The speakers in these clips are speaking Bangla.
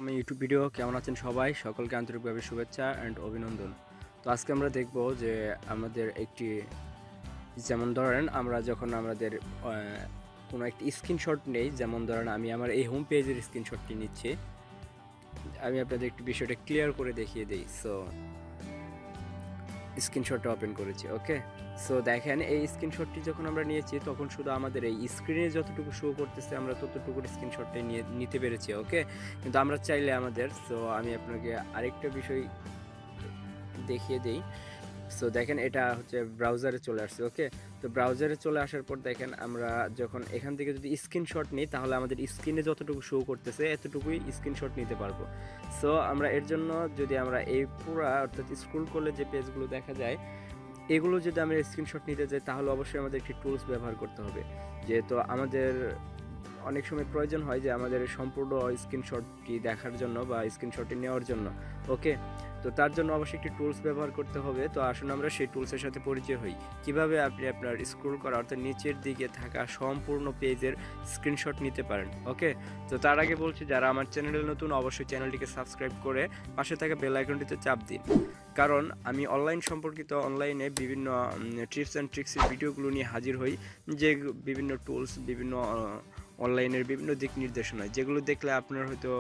My YouTube video. কেমন আছেন সবাই? সকলকে আন্তরিকভাবে শুভেচ্ছা অ্যান্ড অভিনন্দন। তো আজকে আমরা দেখব যে আমাদের একটি, যেমন ধরেন আমরা যখন আমাদের কোনো একটি স্ক্রিনশট নেই, যেমন ধরেন আমি আমার এই হোম পেজের স্ক্রিনশটটি নিচ্ছি। আমি আপনাদের একটু বিষয়টা ক্লিয়ার করে দেখিয়ে দিই। সো স্ক্রিনশটটা ওপেন করেছি, ওকে। সো দেখেন, এই স্ক্রিনশটটি যখন আমরা নিয়েছি তখন শুধু আমাদের এই স্ক্রিনে যতটুকু শো করতেছে আমরা ততটুকুর স্ক্রিনশটটাই নিতে পেরেছি, ওকে। কিন্তু আমরা চাইলে আমাদের, সো আমি আপনাকে আরেকটা বিষয় দেখিয়ে দিই। সো দেখেন, এটা হচ্ছে ব্রাউজারে চলে আসছে, ওকে। তো ব্রাউজারে চলে আসার পর দেখেন, আমরা যখন এখান থেকে যদি স্ক্রিনশট নিই তাহলে আমাদের স্ক্রিনে যতটুকু শো করতেছে এতটুকুই স্ক্রিনশট নিতে পারবো। সো আমরা এর জন্য যদি আমরা এই পুরা, অর্থাৎ স্ক্রল করলে যে পেজগুলো দেখা যায় এগুলো যদি আমরা স্ক্রিনশট নিতে যাই তাহলে অবশ্যই আমাদের একটি টুলস ব্যবহার করতে হবে। যেহেতু আমাদের অনেক সময় প্রয়োজন হয় যে আমাদের সম্পূর্ণ স্ক্রিনশটটি দেখার জন্য বা স্ক্রিনশটটি নেওয়ার জন্য, ওকে। তো তার জন্য অবশ্যই একটি টুলস ব্যবহার করতে হবে। তো আসুন আমরা সেই টুলসের সাথে পরিচয় হই। কিভাবে আপনি আপনার স্ক্রল করা, অর্থাৎ নিচের দিকে থাকা সম্পূর্ণ পেজের স্ক্রিনশট নিতে পারেন, ওকে। তো তার আগে বলছি, যারা আমার চ্যানেলে নতুন অবশ্যই চ্যানেলটিকে সাবস্ক্রাইব করে পাশে থাকা বেল আইকনটিতে চাপ দিন, কারণ আমি অনলাইন সম্পর্কিত অনলাইনে বিভিন্ন টিপস অ্যান্ড ট্রিক্সের ভিডিওগুলো নিয়ে হাজির হই, যে বিভিন্ন টুলস, বিভিন্ন অনলাইনের বিভিন্ন দিক নির্দেশনা, যেগুলো দেখলে আপনার হয়তো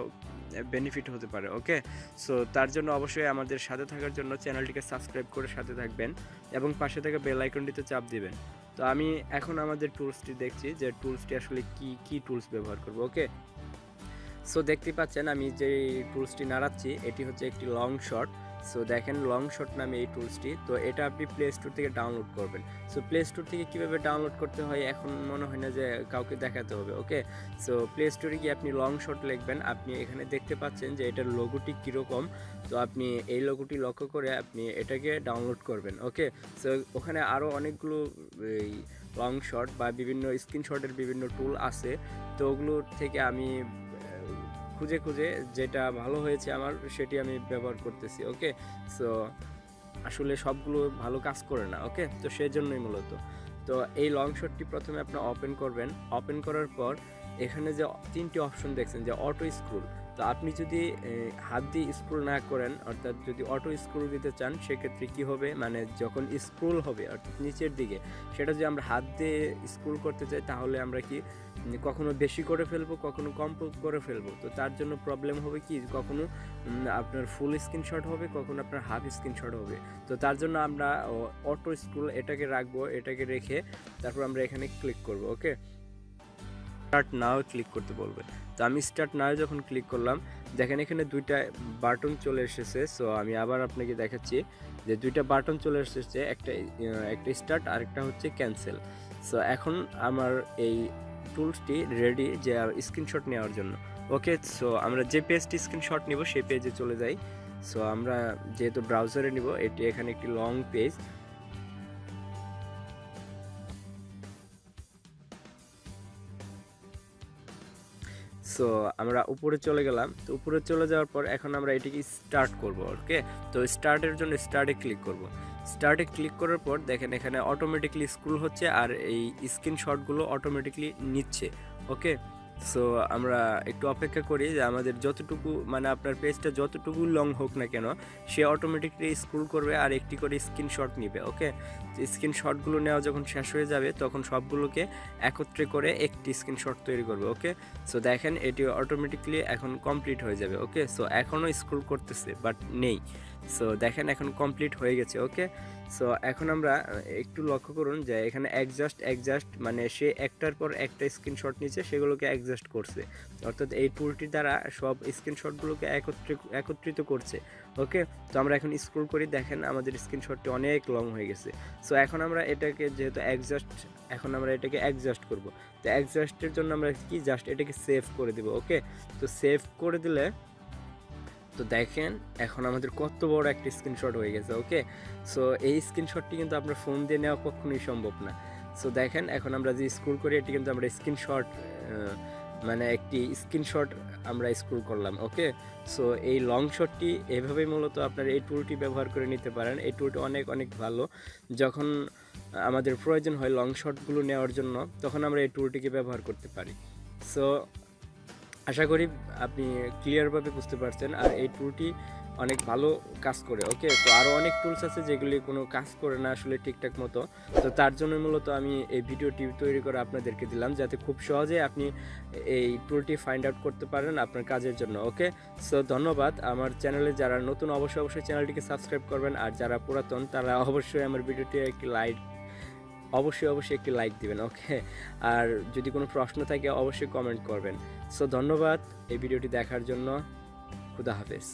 বেনিফিট হতে পারে, ওকে। সো তার জন্য অবশ্যই আমাদের সাথে থাকার জন্য চ্যানেলটিকে সাবস্ক্রাইব করে সাথে থাকবেন এবং পাশে থাকা বেল আইকনটিতে চাপ দিবেন। তো আমি এখন আমাদের টুলসটি দেখছি যে টুলসটি আসলে কি টুলস ব্যবহার করব, ওকে। সো দেখতে পাচ্ছেন আমি যে টুলসটি নাড়াচ্ছি এটি হচ্ছে একটি লং শট। সো দেখেন, লং শট নামে এই টুলসটি, তো এটা আপনি প্লে স্টোর থেকে ডাউনলোড করবেন। সো প্লে স্টোর থেকে কীভাবে ডাউনলোড করতে হয় এখন মনে হয় না যে কাউকে দেখাতে হবে, ওকে। সো প্লে স্টোরে গিয়ে আপনি লং শট লিখবেন। আপনি এখানে দেখতে পাচ্ছেন যে এটার লোগোটি কীরকম, তো আপনি এই লোগোটি লক্ষ্য করে আপনি এটাকে ডাউনলোড করবেন, ওকে। সো ওখানে আরও অনেকগুলো এই লং শট বা বিভিন্ন স্ক্রিনশটের বিভিন্ন টুল আছে, তো ওগুলোর থেকে আমি খুঁজে খুঁজে যেটা ভালো হয়েছে আমার সেটি আমি ব্যবহার করতেছি, ওকে। সো আসলে সবগুলো ভালো কাজ করে না, ওকে। তো সেই জন্যই মূলত। তো এই লং শটটি প্রথমে আপনি ওপেন করবেন। ওপেন করার পর এখানে যে তিনটি অপশন দেখছেন যে অটো স্ক্রল, তো আপনি যদি হাত দিয়ে স্ক্রল না করেন, অর্থাৎ যদি অটো স্ক্রল দিতে চান সেক্ষেত্রে কি হবে, মানে যখন স্ক্রল হবে অর্থাৎ নিচের দিকে, সেটা যদি আমরা হাত দিয়ে স্ক্রল করতে চাই তাহলে আমরা কি কখনো বেশি করে ফেলবো, কখনো কম করে ফেলবো। তো তার জন্য প্রবলেম হবে কি, কখনো আপনার ফুল স্ক্রিনশট হবে, কখনো আপনার হাফ স্ক্রিনশট হবে। তো তার জন্য আমরা অটো স্ক্রল এটাকে রাখবো, এটাকে রেখে তারপর আমরা এখানে ক্লিক করব, ওকে। স্টার্ট নাও ক্লিক করতে বলবে। তো আমি স্টার্ট নাও যখন ক্লিক করলাম, দেখেন এখানে দুইটা বাটন চলে এসেছে। সো আমি আবার আপনাকে দেখাচ্ছি যে দুইটা বাটন চলে এসেছে, একটা স্টার্ট আর একটা হচ্ছে ক্যান্সেল। সো এখন আমার এই টুলসটি রেডি যে স্ক্রিনশট নেওয়ার জন্য, ওকে। সো আমরা যে পেজটি স্ক্রিনশট নিব সেই পেজে চলে যাই। সো আমরা যেহেতু ব্রাউজারে নিব, এটি এখানে একটি লং পেজ। সো আমরা উপরে চলে গেলাম। তো উপরে চলে যাওয়ার পর এখন আমরা এটিকে স্টার্ট করব, ওকে। তো স্টার্টের জন্য স্টার্টে ক্লিক করব। স্টার্টে ক্লিক করার পর দেখেন এখানে অটোমেটিকলি স্ক্রল হচ্ছে আর এই স্ক্রিনশটগুলো অটোমেটিকলি নিচ্ছে, ওকে। সো আমরা একটু অপেক্ষা করি যে আমাদের যতটুকু, মানে আপনার পেজটা যতটুকু লং হোক না কেন সে অটোমেটিকলি স্ক্রল করবে আর একটি করে স্ক্রিনশট নিবে, ওকে। তো স্ক্রিনশটগুলো নেওয়া যখন শেষ হয়ে যাবে তখন সবগুলোকে একত্রে করে একটি স্ক্রিনশট তৈরি করবে, ওকে। সো দেখেন এটি অটোমেটিকলি এখন কমপ্লিট হয়ে যাবে, ওকে। সো এখনও স্ক্রল করতেছে বাট নেই। সো দেখেন এখন কমপ্লিট হয়ে গেছে, ওকে। সো এখন আমরা একটু লক্ষ্য করুন যে এখানে অ্যাডজাস্ট মানে সে একটার পর একটা স্ক্রিনশট নিচ্ছে, সেগুলোকে অ্যাডজাস্ট করছে, অর্থাৎ এই টুলটির দ্বারা সব স্ক্রিনশটগুলোকে একত্রিত করছে, ওকে। তো আমরা এখন স্ক্রল করি, দেখেন আমাদের স্ক্রিনশটটি অনেক লং হয়ে গেছে। সো এখন আমরা এটাকে যেহেতু এখন আমরা এটাকে অ্যাডজাস্ট করব। তো অ্যাডজাস্টের জন্য আমরা কি জাস্ট এটাকে সেভ করে দেব, ওকে। তো সেভ করে দিলে তো দেখেন এখন আমাদের কত বড় একটা স্ক্রিনশট হয়ে গেছে, ওকে। সো এই স্ক্রিনশটটি কিন্তু আপনার ফোন দিয়ে নেওয়া কখনোই সম্ভব না। সো দেখেন এখন আমরা যে স্ক্রল করি এটি কিন্তু আমরা স্ক্রিনশট, মানে একটি স্ক্রিনশট আমরা স্ক্রল করলাম, ওকে। সো এই লং শটটি এভাবেই মূলত আপনার এই টুলটি ব্যবহার করে নিতে পারেন। এই টুলটি অনেক অনেক ভালো। যখন আমাদের প্রয়োজন হয় লং শটগুলো নেওয়ার জন্য তখন আমরা এই টুলটিকে ব্যবহার করতে পারি। সো আশা করি আপনি ক্লিয়ারভাবে বুঝতে পারছেন। আর এই টুলটি অনেক ভালো কাজ করে। ওকে, তো আরও অনেক টুলস আছে যেগুলি কোনো কাজ করে না আসলে ঠিকঠাক মতো। তো তার জন্য মূলত আমি এই ভিডিওটি তৈরি করে আপনাদেরকে দিলাম, যাতে খুব সহজে আপনি এই টুলটি ফাইন্ড আউট করতে পারেন আপনার কাজের জন্য। ওকে, সো ধন্যবাদ। আমার চ্যানেলে যারা নতুন অবশ্যই চ্যানেলটিকে সাবস্ক্রাইব করবেন, আর যারা পুরাতন তারা অবশ্যই আমার ভিডিওটি একটি অবশ্যই একটি লাইক দিবেন। ওকে, আর যদি কোনো প্রশ্ন থাকে অবশ্যই কমেন্ট করবেন। সো ধন্যবাদ এই ভিডিওটি দেখার জন্য। খুদা হাফেজ।